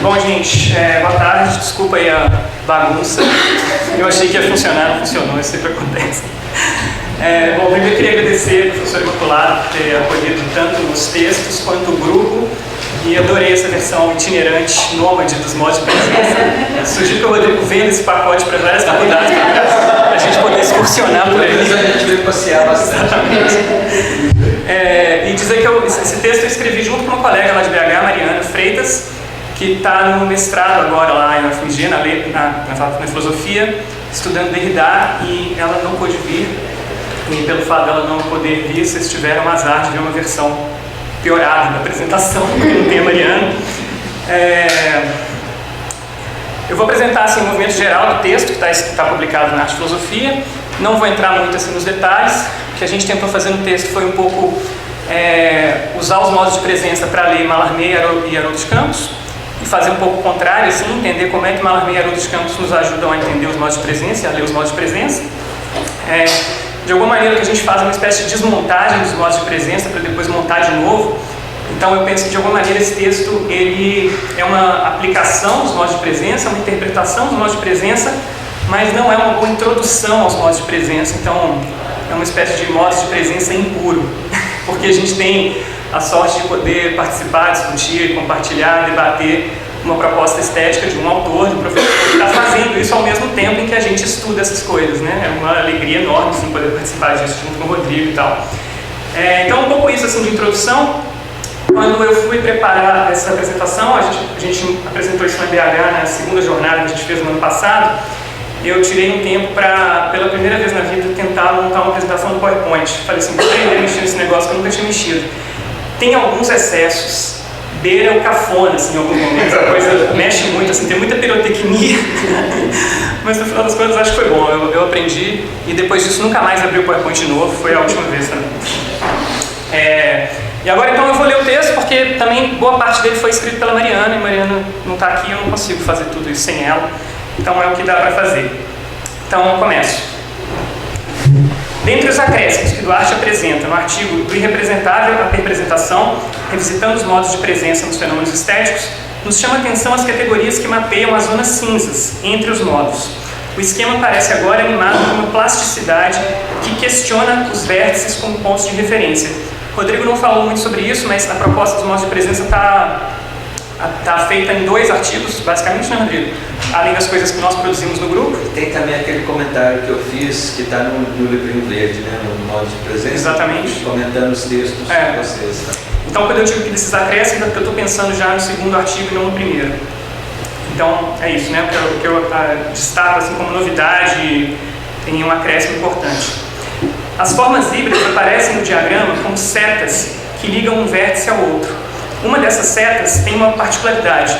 Bom, gente, boa tarde, desculpa aí a bagunça. Eu achei que ia funcionar, não funcionou, isso sempre acontece. Bom, primeiro eu queria agradecer ao professor Imaculado por ter acolhido tanto os textos quanto o grupo, e adorei essa versão itinerante, nômade dos modos de presença. Sugiro que o Rodrigo venda esse pacote para várias faculdades para a gente poder excursionar por ele. A gente veio passear bastante. Exatamente. E dizer que esse texto eu escrevi junto com uma colega lá de BH, Mariana Freitas, que está no mestrado agora lá na UFMG, na filosofia, estudando Derrida, e ela não pôde vir. E pelo fato dela não poder vir, vocês tiveram o azar de ver uma versão piorada da apresentação, porque não tem a Mariana. Eu vou apresentar assim, o movimento geral do texto que está publicado na Arte e Filosofia. Não vou entrar muito assim, nos detalhes. O que a gente tentou fazer no texto foi um pouco usar os modos de presença para ler Mallarmé e Haroldo de Campos, e fazer um pouco o contrário, assim, entender como é que Mallarmé e Haroldo de Campos nos ajudam a entender os modos de presença e a ler os modos de presença. De alguma maneira, que a gente faz uma espécie de desmontagem dos modos de presença para depois montar de novo. Então, eu penso que, de alguma maneira, esse texto ele é uma aplicação dos modos de presença, uma interpretação dos modos de presença, mas não é uma boa introdução aos modos de presença. Então, é uma espécie de modos de presença impuro, porque a gente tem a sorte de poder participar, discutir, compartilhar, debater uma proposta estética de um autor, de um professor que está fazendo isso ao mesmo tempo em que a gente estuda essas coisas, né? É uma alegria enorme, assim, poder participar disso junto com o Rodrigo e tal. Então, um pouco isso, assim, de introdução. Quando eu fui preparar essa apresentação, a gente apresentou isso na BH, na segunda jornada que a gente fez no ano passado. Eu tirei um tempo para, pela primeira vez na vida, tentar montar uma apresentação no PowerPoint. Falei assim, vou aprender a mexer nesse negócio que eu nunca tinha mexido. Tem alguns excessos, beira o cafona, assim, em alguns momentos, a coisa mexe muito, assim, tem muita pirotecnia, mas no final das contas acho que foi bom, eu aprendi, e depois disso nunca mais abri o PowerPoint de novo, foi a última vez também. E agora então eu vou ler o texto, porque também boa parte dele foi escrito pela Mariana, e Mariana não está aqui, eu não consigo fazer tudo isso sem ela, então é o que dá para fazer. Então eu começo. Dentre os acréscimos que Duarte apresenta no artigo Do Irrepresentável à Representação, revisitando os modos de presença nos fenômenos estéticos, nos chama a atenção as categorias que mapeiam as zonas cinzas entre os modos. O esquema parece agora animado por uma plasticidade que questiona os vértices como pontos de referência. Rodrigo não falou muito sobre isso, mas a proposta dos modos de presença está feita em 2 artigos, basicamente, né, Rodrigo? Além das coisas que nós produzimos no grupo. Tem também aquele comentário que eu fiz, que está no livrinho verde, né, no modo de presença. Exatamente. Comentando os textos de vocês. Tá? Então, quando eu digo que desses acréscimos, é porque eu estou pensando já no segundo artigo e não no primeiro. Então, é isso, né? O que eu destaco assim, como novidade, tem um acréscimo importante. As formas híbridas aparecem no diagrama como setas que ligam um vértice ao outro. Uma dessas setas tem uma particularidade,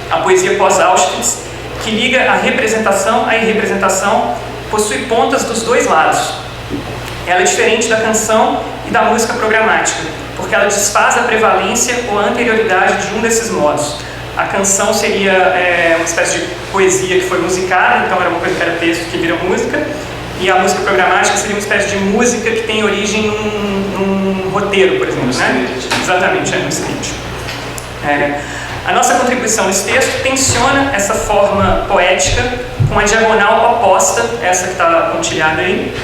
a poesia pós-Auschwitz, que liga a representação à irrepresentação, possui pontas dos 2 lados. Ela é diferente da canção e da música programática, porque ela desfaz a prevalência ou a anterioridade de um desses modos. A canção seria uma espécie de poesia que foi musicada, então era uma coisa que era texto que vira música, e a música programática seria uma espécie de música que tem origem num roteiro, por exemplo, né? Exatamente, no script. A nossa contribuição nesse texto tensiona essa forma poética com a diagonal oposta, essa que está pontilhada aí,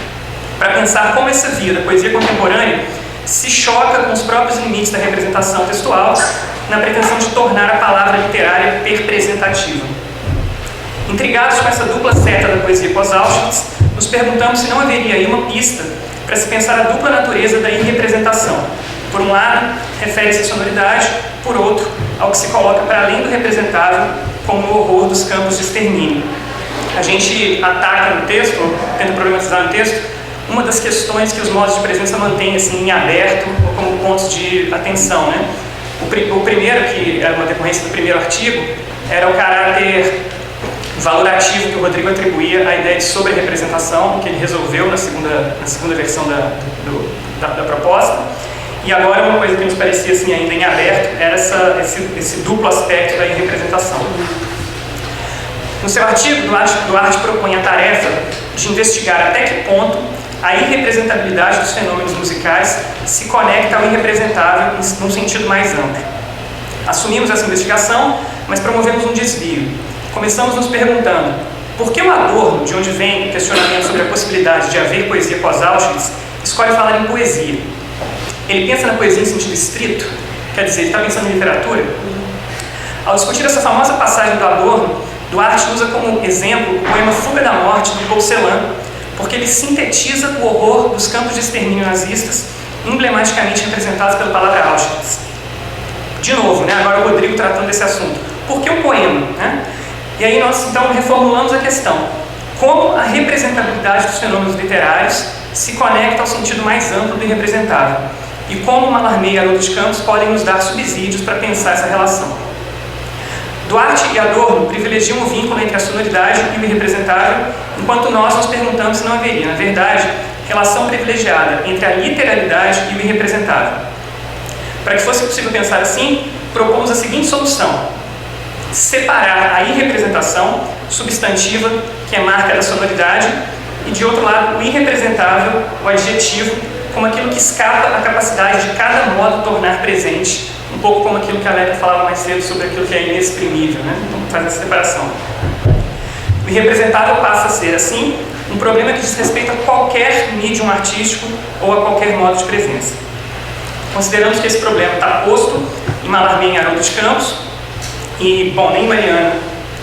para pensar como essa via da poesia contemporânea se choca com os próprios limites da representação textual na pretensão de tornar a palavra literária perpresentativa. Intrigados com essa dupla seta da poesia pós-Auschwitz, nos perguntamos se não haveria aí uma pista para se pensar a dupla natureza da irrepresentação. Por um lado, refere-se à sonoridade, por outro, ao que se coloca para além do representável, como o horror dos campos de extermínio. A gente ataca no texto, tenta problematizar no texto, uma das questões que os modos de presença mantêm assim, em aberto ou como pontos de atenção, né? O primeiro, que era uma decorrência do primeiro artigo, era o caráter valorativo que o Rodrigo atribuía à ideia de sobre-representação, que ele resolveu na segunda versão da proposta. E agora uma coisa que nos parecia assim, ainda em aberto era esse duplo aspecto da irrepresentação. No seu artigo, Duarte propõe a tarefa de investigar até que ponto a irrepresentabilidade dos fenômenos musicais se conecta ao irrepresentável num sentido mais amplo. Assumimos essa investigação, mas promovemos um desvio. Começamos nos perguntando por que o Adorno, de onde vem o questionamento sobre a possibilidade de haver poesia pós-Auschwitz, escolhe falar em poesia. Ele pensa na poesia em sentido estrito, quer dizer, ele está pensando em literatura? Ao discutir essa famosa passagem do Adorno, Duarte usa como exemplo o poema Fuga da Morte, do Paul Celan, porque ele sintetiza o horror dos campos de extermínio nazistas, emblematicamente representados pela palavra Auschwitz. De novo, agora o Rodrigo tratando desse assunto. Por que o poema? E aí nós, então, reformulamos a questão. Como a representabilidade dos fenômenos literários se conecta ao sentido mais amplo do irrepresentável? E como Mallarmé e Haroldo de Campos podem nos dar subsídios para pensar essa relação? Duarte e Adorno privilegiam o vínculo entre a sonoridade e o irrepresentável, enquanto nós nos perguntamos se não haveria, na verdade, relação privilegiada entre a literalidade e o irrepresentável. Para que fosse possível pensar assim, propomos a seguinte solução: separar a irrepresentação substantiva, que é marca da sonoridade, e de outro lado, o irrepresentável, o adjetivo, como aquilo que escapa à capacidade de cada modo tornar presente, um pouco como aquilo que a Letra falava mais cedo sobre aquilo que é inexprimível, Então, faz essa separação. O irrepresentável passa a ser, assim, um problema que diz respeito a qualquer medium artístico ou a qualquer modo de presença. Consideramos que esse problema está posto em Mallarmé e em Haroldo de Campos, e, bom, nem Mariana,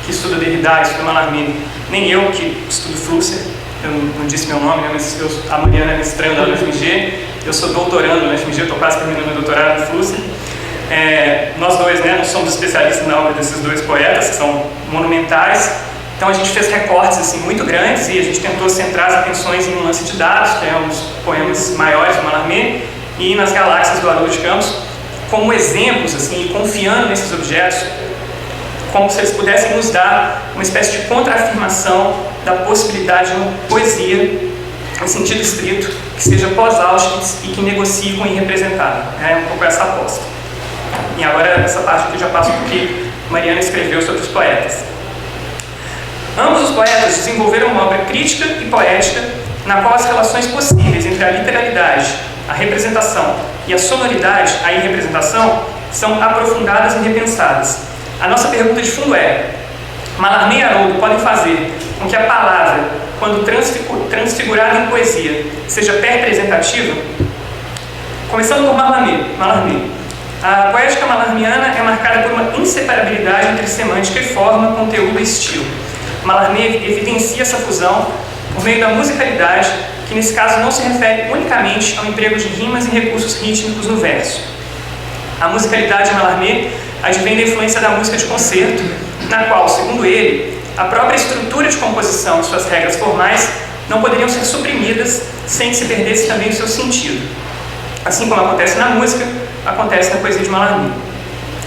que estuda Derrida, estuda Mallarmé, nem eu, que estudo Flusser, eu não disse meu nome, mas a Mariana é mestranda da UFMG, eu sou doutorando na UFMG, eu estou quase terminando meu doutorado no Flusser. Nós dois, não somos especialistas na obra desses dois poetas, que são monumentais, então a gente fez recortes assim, muito grandes e a gente tentou centrar as atenções em Um Lance de Dados, que é um dos poemas maiores do Mallarmé, e nas Galáxias do Haroldo de Campos, como exemplos, assim, confiando nesses objetos, como se eles pudessem nos dar uma espécie de contraafirmação da possibilidade de uma poesia, em sentido estrito, que seja pós-Auschwitz e que negocie com o irrepresentável. É um pouco essa aposta. E agora, essa parte aqui eu já passo porque Mariana escreveu sobre os poetas. Ambos os poetas desenvolveram uma obra crítica e poética na qual as relações possíveis entre a literalidade, a representação e a sonoridade, a irrepresentação, são aprofundadas e repensadas. A nossa pergunta de fundo é: Mallarmé e Haroldo podem fazer com que a palavra, quando transfigurada em poesia, seja representativa? Começando por Mallarmé. A poética mallarmiana é marcada por uma inseparabilidade entre semântica e forma, conteúdo e estilo. Mallarmé evidencia essa fusão por meio da musicalidade, que nesse caso não se refere unicamente ao emprego de rimas e recursos rítmicos no verso. A musicalidade de Mallarmé advém da influência da música de concerto, na qual, segundo ele, a própria estrutura de composição e suas regras formais não poderiam ser suprimidas sem que se perdesse também o seu sentido. Assim como acontece na música, acontece na poesia de Mallarmé.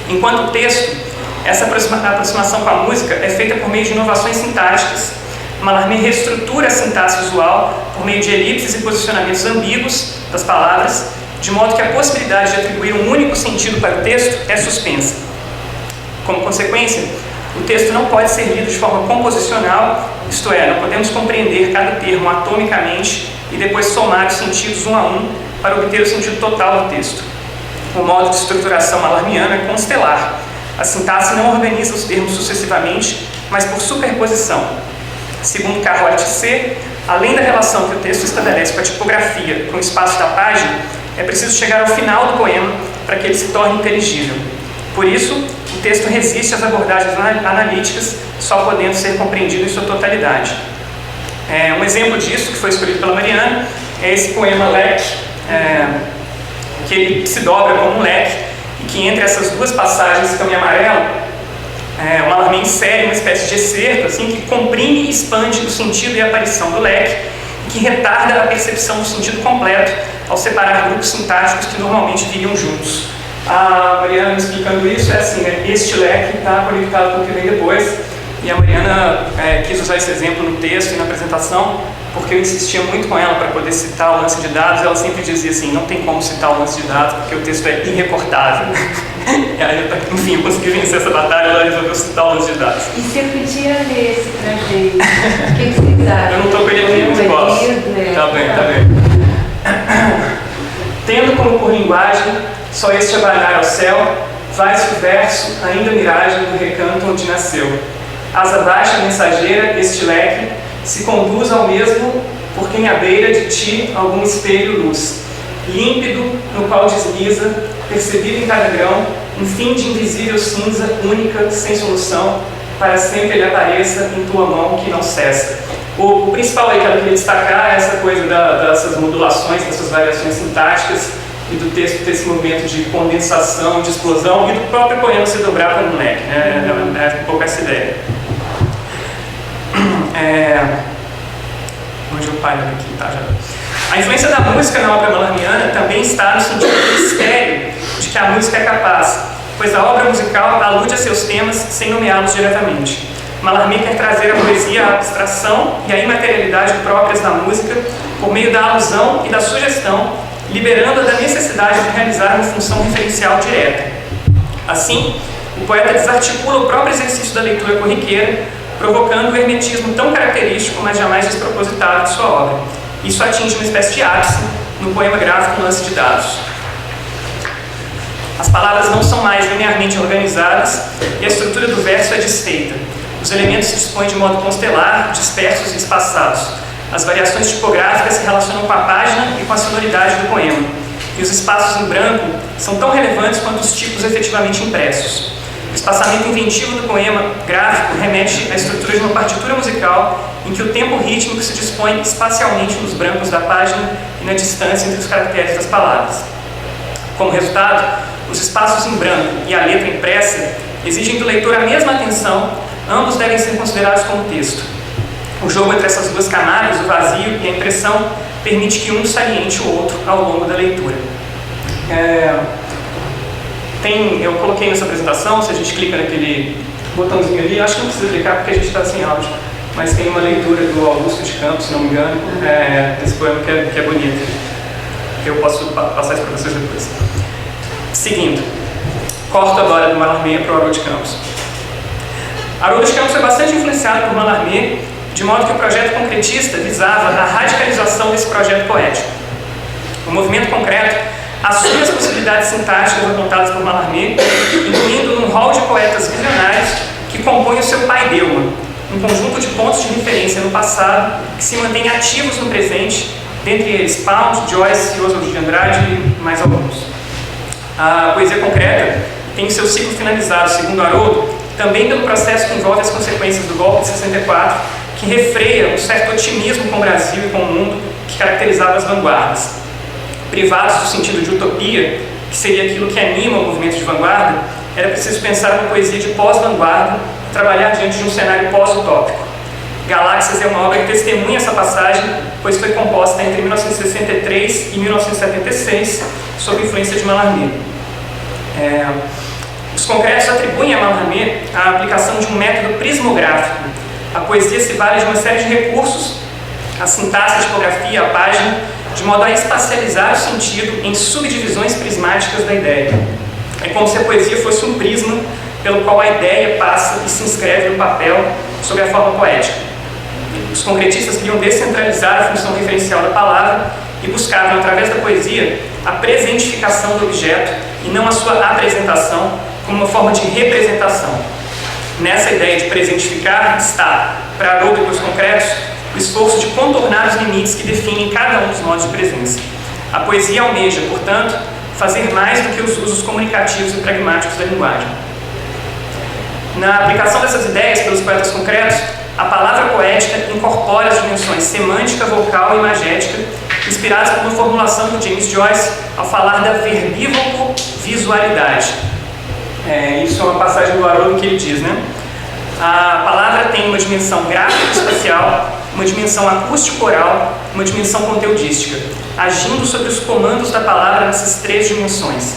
Enquanto texto, essa aproximação com a música é feita por meio de inovações sintáticas. Mallarmé reestrutura a sintaxe usual por meio de elipses e posicionamentos ambíguos das palavras, de modo que a possibilidade de atribuir um único sentido para o texto é suspensa. Como consequência, o texto não pode ser lido de forma composicional, isto é, não podemos compreender cada termo atomicamente e depois somar os sentidos um a um para obter o sentido total do texto. O modo de estruturação mallarmiano é constelar. A sintaxe não organiza os termos sucessivamente, mas por superposição. Segundo Carlo Althusser, além da relação que o texto estabelece com a tipografia, com o espaço da página, é preciso chegar ao final do poema para que ele se torne inteligível. Por isso, o texto resiste às abordagens analíticas, só podendo ser compreendido em sua totalidade. Um exemplo disso, que foi escolhido pela Mariana, é esse poema Leque, que ele se dobra como um leque, e que entre essas duas passagens que estão em amarelo, o Mallarmé insere uma espécie de excerto assim, que comprime e expande o sentido e a aparição do leque, e que retarda a percepção do sentido completo ao separar grupos sintáticos que normalmente viriam juntos. A Mariana me explicando isso é assim, este leque está conectado com o que vem depois, e a Mariana quis usar esse exemplo no texto e na apresentação, porque eu insistia muito com ela para poder citar o lance de dados. Ela sempre dizia assim, não tem como citar o lance de dados porque o texto é irrecortável. E aí, enfim, eu consegui vencer essa batalha, ela resolveu citar o lance de dados. E você podia ler esse trecho? O que vocês acham? Eu não estou com ele aqui, mas posso. Tá bem. Tendo como por linguagem só este abanar ao céu, vai-se o verso, ainda miragem do recanto onde nasceu. Asa baixa, mensageira, este leque, se conduz ao mesmo, por quem à beira de ti algum espelho luz. Límpido, no qual desliza, percebido em cada grão, um fim de invisível cinza, única, sem solução, para sempre ele apareça em tua mão que não cessa. O principal aí que ela queria destacar é essa coisa dessas modulações, dessas variações sintáticas e do texto ter esse movimento de condensação, de explosão e do próprio poema se dobrar como um leque, né? É um pouco essa ideia. Onde eu paro aqui, tá? Já. A influência da música na obra malarmiana também está no sentido do mistério de que a música é capaz, pois a obra musical alude a seus temas sem nomeá-los diretamente. Mallarmé quer trazer a poesia à abstração e à imaterialidade próprias da música por meio da alusão e da sugestão, liberando-a da necessidade de realizar uma função referencial direta. Assim, o poeta desarticula o próprio exercício da leitura corriqueira, provocando o hermetismo tão característico, mas jamais despropositado de sua obra. Isso atinge uma espécie de ápice no poema gráfico Lance de Dados. As palavras não são mais linearmente organizadas e a estrutura do verso é desfeita. Os elementos se dispõem de modo constelar, dispersos e espaçados. As variações tipográficas se relacionam com a página e com a sonoridade do poema. E os espaços em branco são tão relevantes quanto os tipos efetivamente impressos. O espaçamento inventivo do poema gráfico remete à estrutura de uma partitura musical em que o tempo rítmico se dispõe espacialmente nos brancos da página e na distância entre os caracteres das palavras. Como resultado, os espaços em branco e a letra impressa exigem do leitor a mesma atenção, ambos devem ser considerados como texto. O jogo entre essas duas camadas, o vazio e a impressão, permite que um saliente o outro ao longo da leitura. Eu coloquei nessa apresentação, se a gente clica naquele botãozinho ali, acho que não precisa clicar porque a gente está sem áudio, mas tem uma leitura do Augusto de Campos, se não me engano, desse poema que é bonito. Eu posso passar isso para vocês depois. Seguindo, corto agora do Mallarmé para o Haroldo de Campos. Haroldo de Campos é bastante influenciado por Mallarmé, de modo que o projeto concretista visava a radicalização desse projeto poético. O movimento concreto assume as possibilidades sintáticas apontadas por Mallarmé, incluindo um rol de poetas visionários que compõem o seu paideuma, um conjunto de pontos de referência no passado que se mantêm ativos no presente, dentre eles Pound, Joyce, Oswald de Andrade e mais alguns. A poesia concreta tem seu ciclo finalizado, segundo Haroldo, também pelo processo que envolve as consequências do golpe de 64, que refreia um certo otimismo com o Brasil e com o mundo que caracterizava as vanguardas. Privados do sentido de utopia, que seria aquilo que anima o movimento de vanguarda, era preciso pensar uma poesia de pós-vanguarda e trabalhar diante de um cenário pós-utópico. Galáxias é uma obra que testemunha essa passagem, pois foi composta entre 1963 e 1976, sob influência de Mallarmé. Os concretos atribuem a Mallarmé a aplicação de um método prismográfico. A poesia se vale de uma série de recursos, a sintaxe, a tipografia, a página, de modo a espacializar o sentido em subdivisões prismáticas da ideia. É como se a poesia fosse um prisma pelo qual a ideia passa e se inscreve no papel sob a forma poética. Os concretistas queriam descentralizar a função referencial da palavra e buscavam, através da poesia, a presentificação do objeto e não a sua apresentação como uma forma de representação. Nessa ideia de presentificar está, para Haroldo e para os concretos, o esforço de contornar os limites que definem cada um dos modos de presença. A poesia almeja, portanto, fazer mais do que os usos comunicativos e pragmáticos da linguagem. Na aplicação dessas ideias pelos poetas concretos, a palavra poética incorpora as dimensões semântica, vocal e imagética, inspiradas por uma formulação do James Joyce ao falar da verbívoco visualidade. Isso é uma passagem do Haroldo que ele diz, né? A palavra tem uma dimensão gráfico-espacial, uma dimensão acústico-oral, uma dimensão conteudística, agindo sobre os comandos da palavra nessas três dimensões.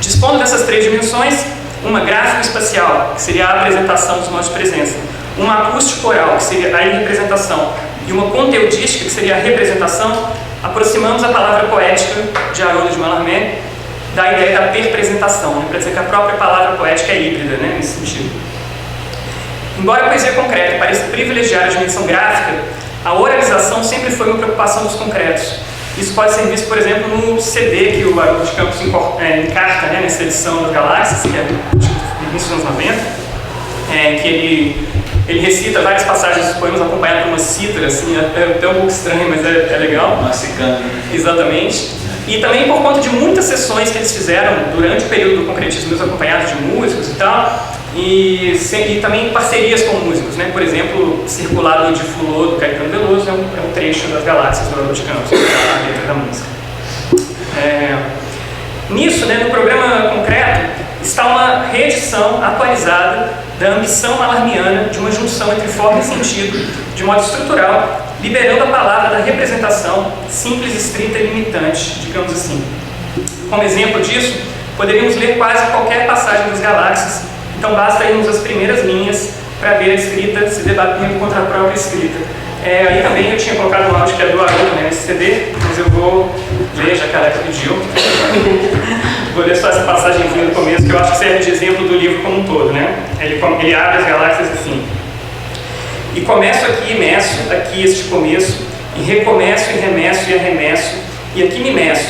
Dispondo dessas três dimensões, uma gráfico-espacial, que seria a apresentação dos modos de presença, uma acústico-oral, que seria a representação, e uma conteudística, que seria a representação, aproximamos a palavra poética de Haroldo de Mallarmé da ideia da perpresentação, né? Para dizer que a própria palavra poética é híbrida, né? Nesse sentido. Embora a poesia concreta pareça privilegiar a dimensão gráfica, a oralização sempre foi uma preocupação dos concretos, Isso pode ser visto, por exemplo, no CD que o Haroldo de Campos encarta, né, nessa edição das Galáxias, que é do início dos anos 90, que ele recita várias passagens dos poemas acompanhadas por uma cítara, assim, é até um pouco estranho, mas é legal. Massicando. Exatamente. E também por conta de muitas sessões que eles fizeram durante o período do concretismo, acompanhados de músicos e tal, e também parcerias com músicos, né? Por exemplo, Circulado de Fulô, do Caetano Veloso, é um trecho das Galáxias do Haroldo de Campos, a letra da música. Nisso, né, no programa concreto, está uma reedição atualizada da ambição malarmiana de uma junção entre forma e sentido, de modo estrutural, liberando a palavra da representação simples, estrita e limitante, digamos assim. Como exemplo disso, poderíamos ler quase qualquer passagem das Galáxias, então basta irmos às primeiras linhas para ver a escrita se debatendo contra a própria escrita. Aí também eu tinha colocado um áudio que é do Haroldo, né, nesse CD, mas eu vou ler, já que a Aleca pediu. Vou ler só essa passagemzinha do começo, que eu acho que serve de exemplo do livro como um todo, né? Ele abre as Galáxias assim. E começo aqui e meço, aqui este começo, e recomeço e remeço e arremesso, e aqui me meço.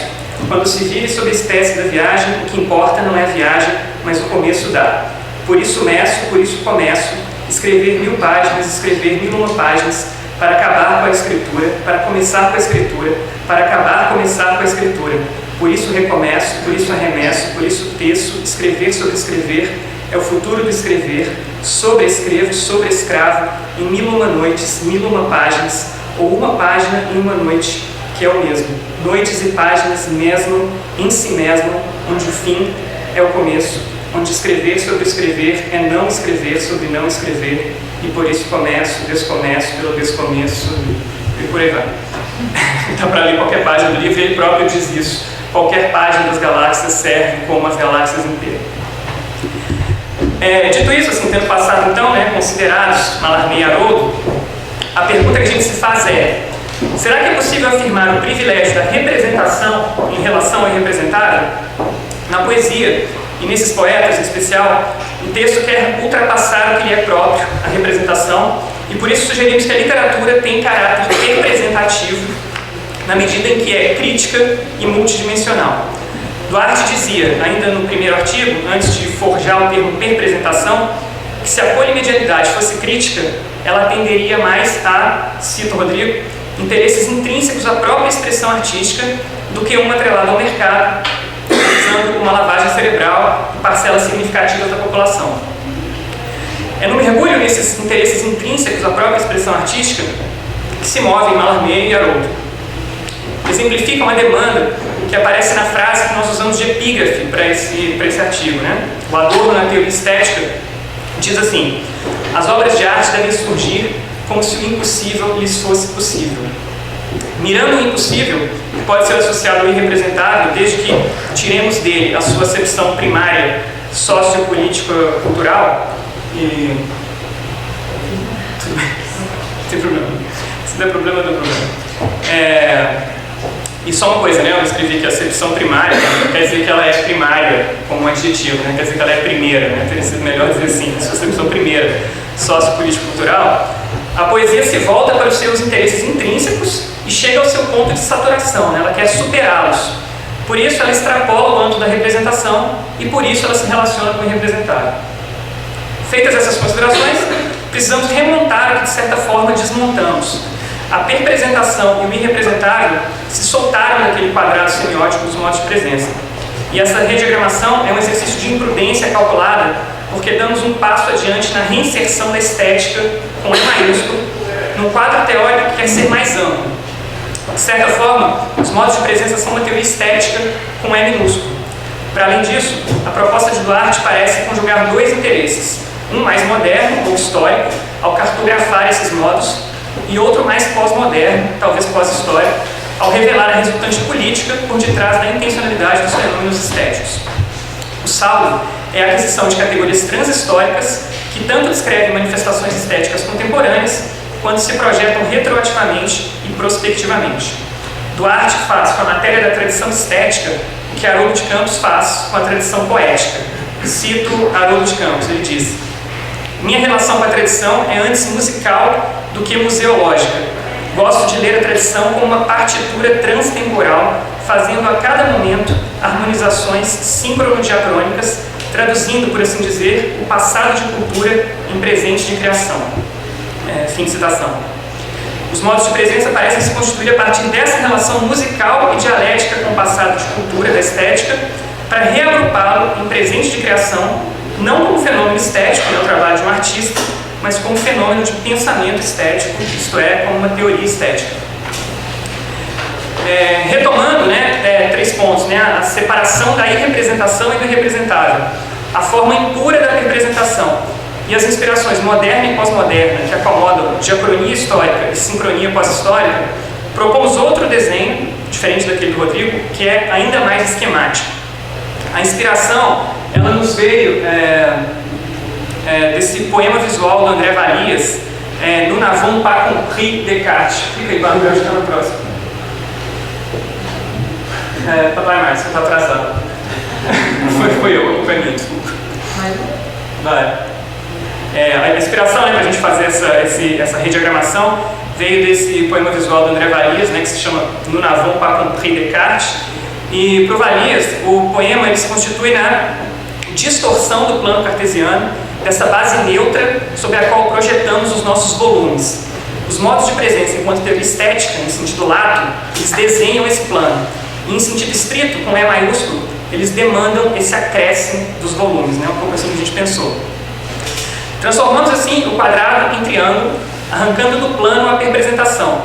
Quando se vive sob a espécie da viagem, o que importa não é a viagem, mas o começo dá. Por isso meço, por isso começo, escrever 1000 páginas, escrever 1001 páginas, para acabar com a escritura, para começar com a escritura, para acabar, começar com a escritura. Por isso recomeço, por isso arremesso, por isso teço, escrever sobre escrever, é o futuro do escrever, sobrescrevo, sobrescravo, em 1001 noites, 1001 páginas, ou uma página em uma noite, que é o mesmo. Noites e páginas mesmo, em si mesmo, onde o fim é o começo, onde escrever sobre escrever é não escrever sobre não escrever, e por isso começo, descomeço, pelo descomeço, e por aí vai. Dá para ler qualquer página do livro, ele próprio diz isso. Qualquer página das Galáxias serve como as Galáxias inteiras. Dito isso, assim, tendo passado então, né, considerados Mallarmé e Haroldo, a pergunta que a gente se faz é: será que é possível afirmar o privilégio da representação em relação ao irrepresentável? Na poesia, e nesses poetas em especial, o texto quer ultrapassar o que lhe é próprio, a representação, e por isso sugerimos que a literatura tem caráter representativo, na medida em que é crítica e multidimensional. Duarte dizia, ainda no primeiro artigo, antes de forjar o termo representação, que se a polimedialidade fosse crítica, ela atenderia mais a, cito Rodrigo, interesses intrínsecos à própria expressão artística do que uma atrelada ao mercado, usando uma lavagem cerebral em parcelas significativas da população. É no mergulho nesses interesses intrínsecos à própria expressão artística que se movem Mallarmé e Haroldo. Exemplifica uma demanda que aparece na frase que nós usamos de epígrafe para esse artigo, né? O Adorno, na teoria estética, diz assim: as obras de arte devem surgir como se o impossível lhes fosse possível. Mirando o impossível, que pode ser associado ao irrepresentável, desde que tiremos dele a sua acepção primária sociopolítica cultural, e tudo bem, não tem problema. Se der problema, dá problema. E só uma coisa, né? Eu escrevi que a acepção primária não quer dizer que ela é primária como um adjetivo, né? Quer dizer que ela é primeira, né? Teria sido melhor dizer assim, a sua acepção primeira, sociopolítico-cultural. A poesia se volta para os seus interesses intrínsecos e chega ao seu ponto de saturação, né? Ela quer superá-los. Por isso ela extrapola o âmbito da representação e por isso ela se relaciona com o irrepresentável. Feitas essas considerações, precisamos remontar o que de certa forma desmontamos. A representação e o irrepresentável se soltaram daquele quadrado semiótico dos modos de presença. E essa rediagramação é um exercício de imprudência calculada, porque damos um passo adiante na reinserção da estética, com E maiúsculo, num quadro teórico que quer ser mais amplo. De certa forma, os modos de presença são uma teoria estética com E minúsculo. Para além disso, a proposta de Duarte parece conjugar dois interesses, um mais moderno ou histórico, ao cartografar esses modos, e outro mais pós-moderno, talvez pós-histórico, ao revelar a resultante política por detrás da intencionalidade dos fenômenos estéticos. O saldo é a aquisição de categorias transhistóricas que tanto descrevem manifestações estéticas contemporâneas, quanto se projetam retroativamente e prospectivamente. Duarte faz com a matéria da tradição estética o que Haroldo de Campos faz com a tradição poética. Cito Haroldo de Campos, ele diz: minha relação com a tradição é antes musical do que museológica. Gosto de ler a tradição como uma partitura transtemporal, fazendo a cada momento harmonizações sincronidiacrônicas, traduzindo, por assim dizer, o passado de cultura em presente de criação. Fim de citação. Os modos de presença parecem se constituir a partir dessa relação musical e dialética com o passado de cultura, da estética, para reagrupá-lo em presente de criação, não como fenômeno estético, que é o trabalho de um artista, mas como fenômeno de pensamento estético, isto é, como uma teoria estética. Retomando, 3 pontos, a separação da irrepresentação e do irrepresentável, a forma impura da representação e as inspirações moderna e pós-moderna que acomodam diacronia histórica e sincronia pós-histórica, propomos outro desenho, diferente daquele do Rodrigo, que é ainda mais esquemático. A inspiração, ela nos veio desse poema visual do André Valias, Nous n'avons pas compris Descartes. Fica aí, Bárbara, eu estou no próximo. Vai mais, você está atrasado. Foi eu, a culpa é minha, desculpa. Vai. A inspiração para a gente fazer essa rediagramação veio desse poema visual do André Valias, que se chama Nous n'avons pas compris Descartes. E para o Valias, o poema ele se constitui na distorção do plano cartesiano, dessa base neutra sobre a qual projetamos os nossos volumes. Os modos de presença, enquanto teoria estética, em sentido lato, eles desenham esse plano. E em sentido estrito, com E maiúsculo, eles demandam esse acréscimo dos volumes, um pouco assim que a gente pensou. Transformamos assim o quadrado em triângulo, arrancando do plano a representação.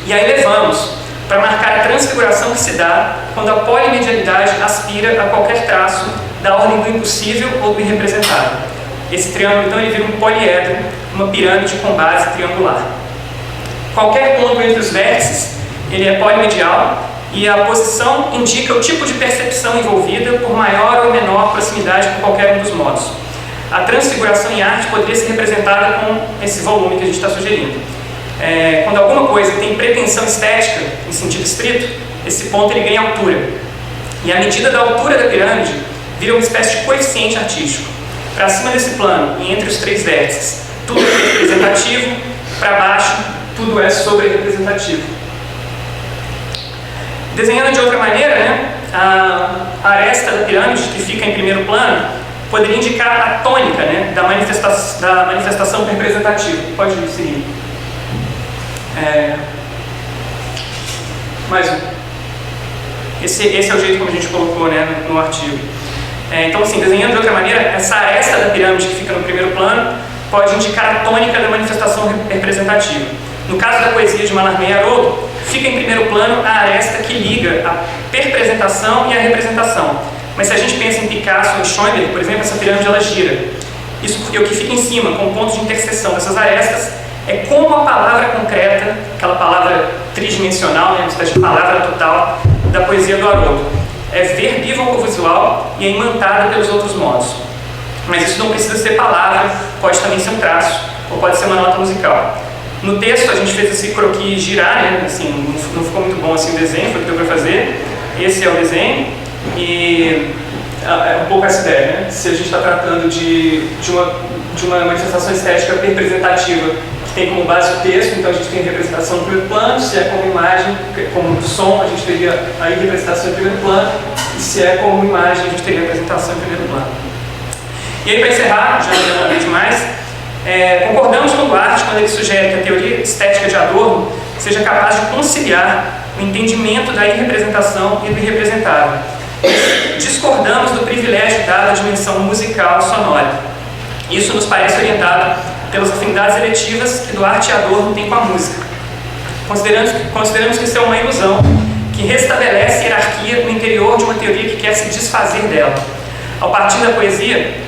E aí levamos para marcar a transfiguração que se dá quando a polimedialidade aspira a qualquer traço da ordem do impossível ou do irrepresentável. Esse triângulo, então, ele vira um poliedro, uma pirâmide com base triangular. Qualquer ponto entre os vértices, ele é polimedial e a posição indica o tipo de percepção envolvida por maior ou menor proximidade com qualquer um dos modos. A transfiguração em arte poderia ser representada com esse volume que a gente está sugerindo. Quando alguma coisa tem pretensão estética, em sentido estrito, esse ponto ele ganha altura. E a medida da altura da pirâmide vira uma espécie de coeficiente artístico. Para cima desse plano e entre os 3 vértices, tudo é representativo, para baixo, tudo é sobre-representativo. Desenhando de outra maneira, a aresta da pirâmide, que fica em primeiro plano, poderia indicar a tônica da manifestação representativa. Pode seguir. Mais um. Esse é o jeito como a gente colocou no artigo. Então, assim, desenhando de outra maneira, essa aresta da pirâmide que fica no primeiro plano pode indicar a tônica da manifestação representativa. No caso da poesia de Mallarmé e Haroldo, fica em primeiro plano a aresta que liga a representação e a representação. Mas se a gente pensa em Picasso ou em Schoenberg, por exemplo, essa pirâmide ela gira. Isso porque o que fica em cima, com o ponto de interseção dessas arestas, é como a palavra concreta, aquela palavra tridimensional, uma espécie de palavra total da poesia do Haroldo. É verbívoco visual e é imantada pelos outros modos. Mas isso não precisa ser palavra, pode também ser um traço, ou pode ser uma nota musical. No texto a gente fez esse croquis girar, assim, não ficou muito bom assim o desenho, foi o que deu para fazer. Esse é o desenho e é um pouco essa ideia, Se a gente está tratando de uma manifestação estética representativa que tem como base o texto, então a gente tem a representação no primeiro plano, se é como imagem, como som, a gente teria a representação em primeiro plano, e se é como imagem, a gente teria a representação em primeiro plano. E aí, para encerrar, já não falei demais, concordamos com o Duarte quando ele sugere que a teoria estética de Adorno seja capaz de conciliar o entendimento da irrepresentação e do irrepresentável. Discordamos do privilégio dado à dimensão musical sonora. Isso nos parece orientado pelas afinidades eletivas que Duarte e Adorno têm com a música. Consideramos que isso é uma ilusão que restabelece hierarquia no interior de uma teoria que quer se desfazer dela. Ao partir da poesia,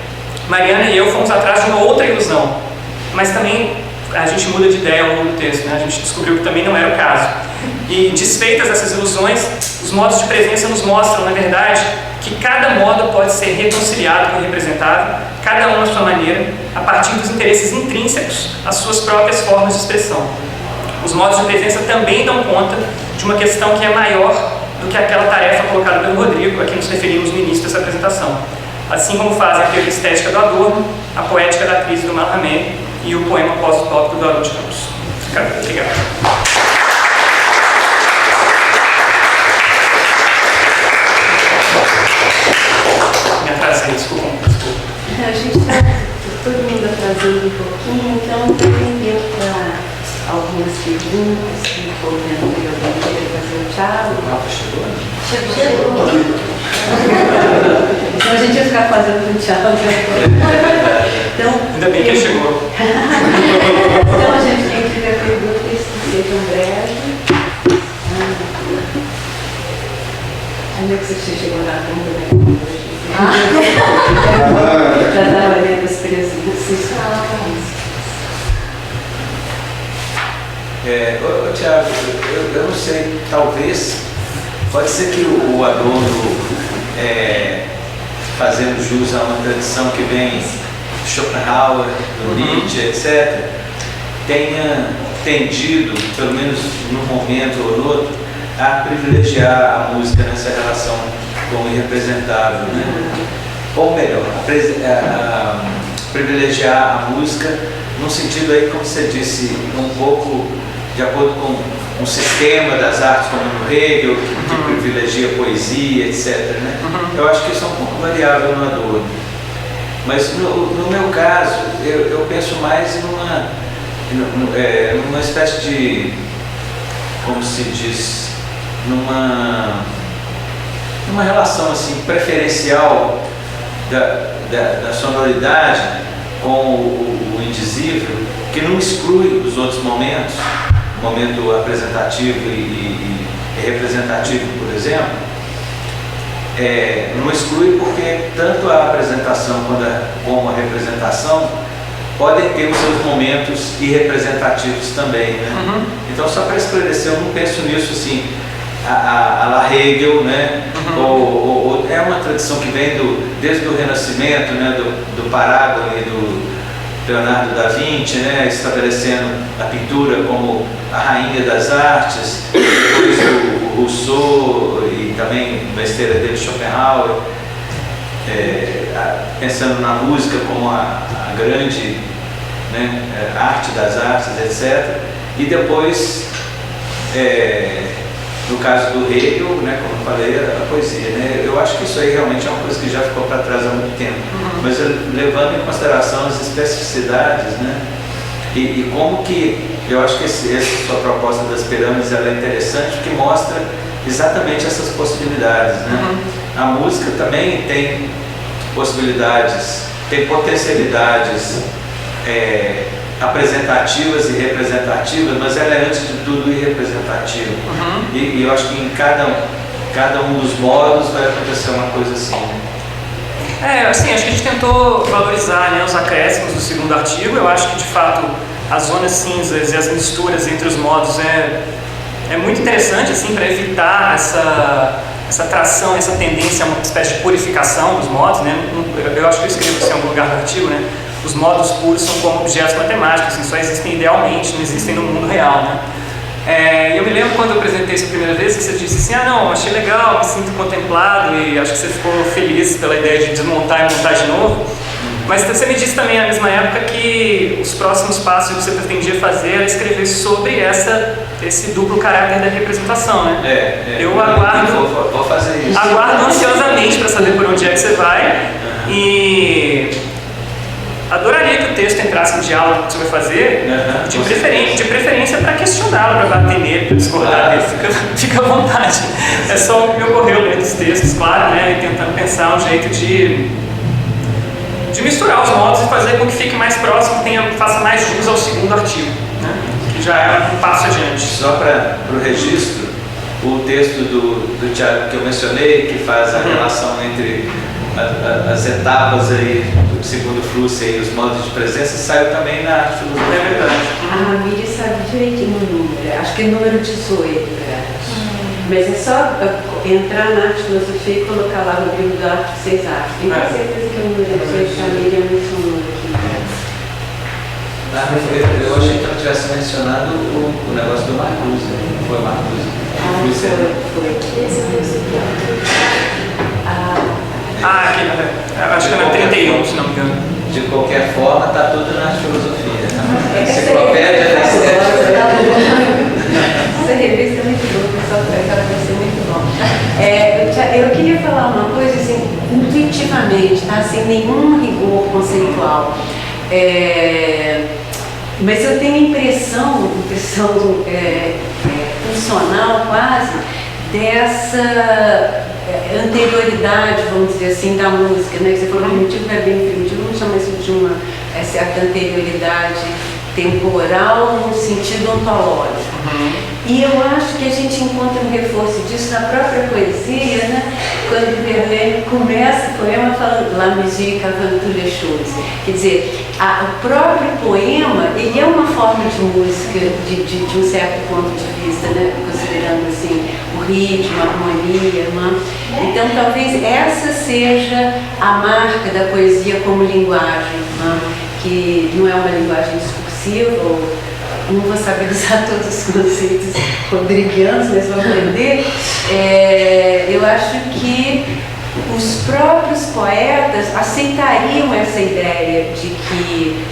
Mariana e eu fomos atrás de uma outra ilusão, mas também a gente muda de ideia ao longo do texto, A gente descobriu que também não era o caso. E desfeitas essas ilusões, os modos de presença nos mostram, na verdade, que cada modo pode ser reconciliado com o representável, cada um à sua maneira, a partir dos interesses intrínsecos às suas próprias formas de expressão. Os modos de presença também dão conta de uma questão que é maior do que aquela tarefa colocada pelo Rodrigo, a que nos referimos no início dessa apresentação. Assim como fazem a teoria estética do Adorno, a poética da crise do Mallarmé e o poema pós-utópico do Haroldo de Campos. Obrigado. Me atrasei, desculpa. A gente está todo mundo atrasando um pouquinho, então deu para algumas perguntas, se o povo alguém querer fazer o tchau. O Rafa chegou? Chegou. Então a gente vai ficar fazendo um tchau. Então, Ainda bem que ele chegou. Então a gente tem que ver perguntas que sejam breves. Ainda que você chegou na bunda, né? Já estava lendo as presenças. Tiago, eu não sei, talvez, pode ser que o Adorno, fazendo jus a uma tradição que vem de Schopenhauer, do Nietzsche, etc., tenha tendido, pelo menos num momento ou no outro, a privilegiar a música nessa relação com o irrepresentável, né? Ou melhor, privilegiar a música num sentido aí, como você disse, um pouco de acordo com um sistema das artes como no Hegel, que privilegia a poesia, etc., né? Eu acho que isso é um pouco variável no Adorno. Mas no meu caso, eu penso mais numa espécie de, como se diz, numa relação assim, preferencial da sonoridade com o indizível, que não exclui os outros momentos, o momento apresentativo e representativo, por exemplo, não exclui porque tanto a apresentação como a representação podem ter os seus momentos irrepresentativos também, né? Então, só para esclarecer, eu não penso nisso assim, a la Hegel, né? Ou é uma tradição que vem desde o Renascimento, né? do Parágono e do Leonardo da Vinci, né? Estabelecendo a pintura como a rainha das artes, depois o Rousseau e também na esteira dele Schopenhauer, pensando na música como a grande, né? Arte das artes, etc. E depois, no caso do Hegel, né, como eu falei, a poesia, né? Eu acho que isso aí realmente é uma coisa que já ficou para trás há muito tempo. Mas levando em consideração as especificidades, né? E como que eu acho que essa sua proposta das pirâmides ela é interessante, porque mostra exatamente essas possibilidades, né? A música também tem possibilidades, tem potencialidades apresentativas e representativas, mas ela é antes de tudo irrepresentativa. E eu acho que em cada um dos modos vai acontecer uma coisa assim, né? Assim, acho que a gente tentou valorizar, né, os acréscimos do segundo artigo. Eu acho que, de fato, as zonas cinzas e as misturas entre os modos é muito interessante, assim, para evitar essa tração, essa tendência a uma espécie de purificação dos modos, né? Eu acho que eu escrevo isso em algum lugar do artigo, né? Os modos puros são como objetos matemáticos, assim, só existem idealmente, não existem no mundo real, né? E eu me lembro quando eu apresentei isso a primeira vez, que você disse assim, não, achei legal, me sinto contemplado, e acho que você ficou feliz pela ideia de desmontar e montar de novo. Mas você me disse também, na mesma época, que os próximos passos que você pretendia fazer era escrever sobre esse duplo caráter da representação, né? Eu vou fazer isso. Aguardo ansiosamente para saber por onde é que você vai, e adoraria que o texto entrasse no diálogo que você vai fazer, de preferência para questioná-lo, para bater nele, para discordar dele. Fica à vontade. É só o que me ocorreu lendo os textos, claro, né? E tentando pensar um jeito de misturar os modos e fazer com que fique mais próximo, faça mais jus ao segundo artigo, né? Que já é um passo adiante. Só para o registro, o texto do Tiago que eu mencionei, que faz a relação entre as etapas aí do segundo fluxo e os modos de presença, saiu também na arte filosofia. É verdade. A Miri sabe direitinho o número, acho que é número 18, mas é só entrar na arte filosofia e colocar lá no livro da arte que vocês acham. Tenho certeza que é o número 18 que a Miriam mencionou aqui. Eu achei que ela tivesse mencionado o negócio do Marcuse, não foi Marcuse? Aqui, acho que é na 31, se não me engano. De qualquer forma, está tudo na arte filosofia. Enciclopédia da estética. Essa revista é muito boa, o pessoal vai falar que vai ser muito bom. Eu queria falar uma coisa, assim, intuitivamente, tá? Sem nenhum rigor conceitual. Mas eu tenho a impressão funcional quase, dessa anterioridade, vamos dizer assim, da música, né? Você falou primitivo, é bem primitivo, não chama isso de uma certa anterioridade temporal no sentido ontológico. E eu acho que a gente encontra um reforço disso na própria poesia, né? Quando Verlaine começa o poema falando La musique avant toutes les choses. Quer dizer, o próprio poema, ele é uma forma de música de um certo ponto de vista, né? Considerando assim o ritmo, a harmonia, né? Então talvez essa seja a marca da poesia como linguagem, né? Que não é uma linguagem discursiva, ou não vou saber usar todos os conceitos rodriguianos, mas vou aprender. Eu acho que os próprios poetas aceitariam essa ideia de que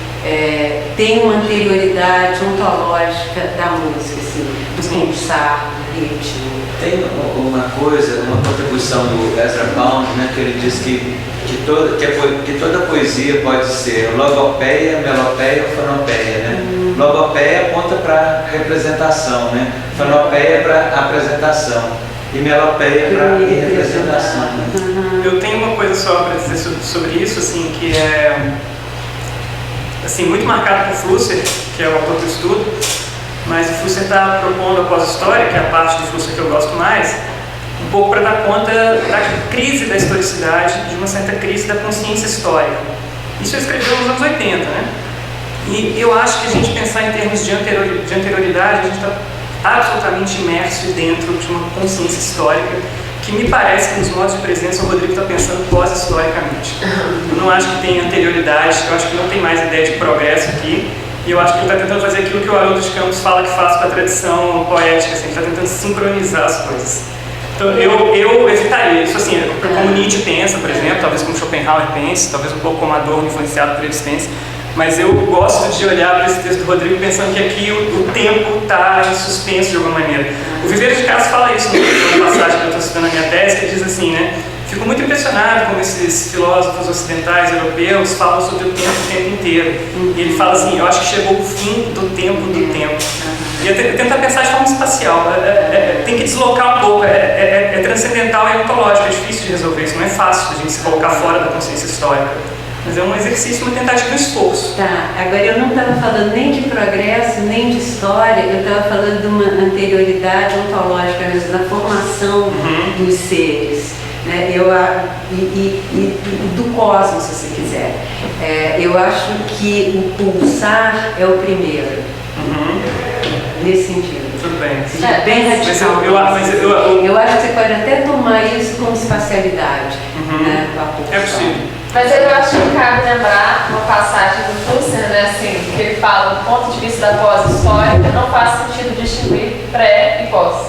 tem uma anterioridade ontológica da música, assim, do pulsar, do ritmo. Tem uma coisa, uma contribuição do Ezra Pound, né, que ele diz que toda poesia pode ser logopeia, melopeia ou fonopeia, né? Logopeia aponta para representação, né? Fonopeia para apresentação e melopeia para representação. Né? Eu tenho uma coisa só para dizer sobre isso, assim, que é assim, muito marcado por Flusser, que é o autor do estudo, mas o Flusser está propondo a pós-história, que é a parte do Flusser que eu gosto mais, um pouco para dar conta da crise da historicidade, de uma certa crise da consciência histórica. Isso ele escreveu nos anos 80, né? E eu acho que a gente pensar em termos de anterioridade, a gente está absolutamente imerso dentro de uma consciência histórica que me parece que nos modos de presença o Rodrigo está pensando pós-historicamente. Eu não acho que tem anterioridade, eu acho que não tem mais ideia de progresso aqui, e eu acho que ele está tentando fazer aquilo que o Haroldo de Campos fala que faz com a tradição poética, assim, ele está tentando sincronizar as coisas. Então eu evitaria isso, assim, como Nietzsche pensa, por exemplo, talvez como Schopenhauer pense, talvez um pouco como Adorno, influenciado por eles pense, mas eu gosto de olhar para esse texto do Rodrigo pensando que aqui o tempo está em suspenso de alguma maneira. O Viveiro de Castro fala isso numa passagem que eu estou citando na minha tese, que ele diz assim, né? Fico muito impressionado como esses filósofos ocidentais europeus falam sobre o tempo inteiro. E ele fala assim, eu acho que chegou o fim do tempo do tempo. E é tentar pensar de forma espacial, tem que deslocar um pouco, é transcendental e ontológico, é difícil de resolver isso, não é fácil a gente se colocar fora da consciência histórica. Mas é um exercício, uma tentativa de esforço. Tá, agora eu não estava falando nem de progresso, nem de história, eu estava falando de uma anterioridade ontológica, mesmo, na formação dos seres, né? E do cosmos, se você quiser. Eu acho que o pulsar é o primeiro, nesse sentido. Tudo bem. Bem radical. Eu acho que você pode até tomar isso como espacialidade. Né? É possível. Mas eu acho que cabe lembrar uma passagem do Flusser, né, assim, que ele fala, do ponto de vista da pós-histórica, não faz sentido distinguir pré e pós.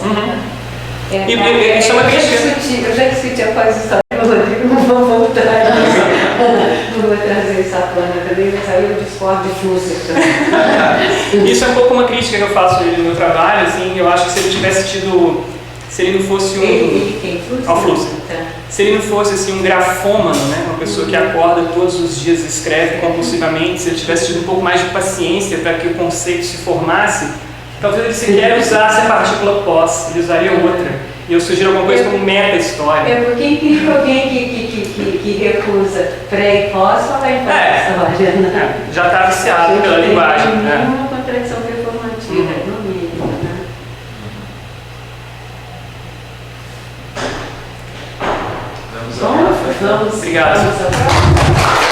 Isso é uma crítica. Eu já discuti a pós-história com o Rodrigo, não vou voltar não vou trazer essa plana também, mas aí eu discordo de Flusser também. Isso é um pouco uma crítica que eu faço no meu trabalho, assim, eu acho que se ele tivesse tido, se ele não fosse ao Flusser. Se ele não fosse assim, um grafômano, né? Uma pessoa que acorda todos os dias e escreve compulsivamente, se ele tivesse tido um pouco mais de paciência para que o conceito se formasse, talvez ele sequer usasse a partícula pós, ele usaria outra. E eu sugiro alguma coisa como meta-história. É porque implica alguém que recusa pré e pós falar em pós-história. Né? Já está viciado pela linguagem. É uma contradição performativa, no mínimo. Né? Vamos. Obrigado. Vamos ao próximo.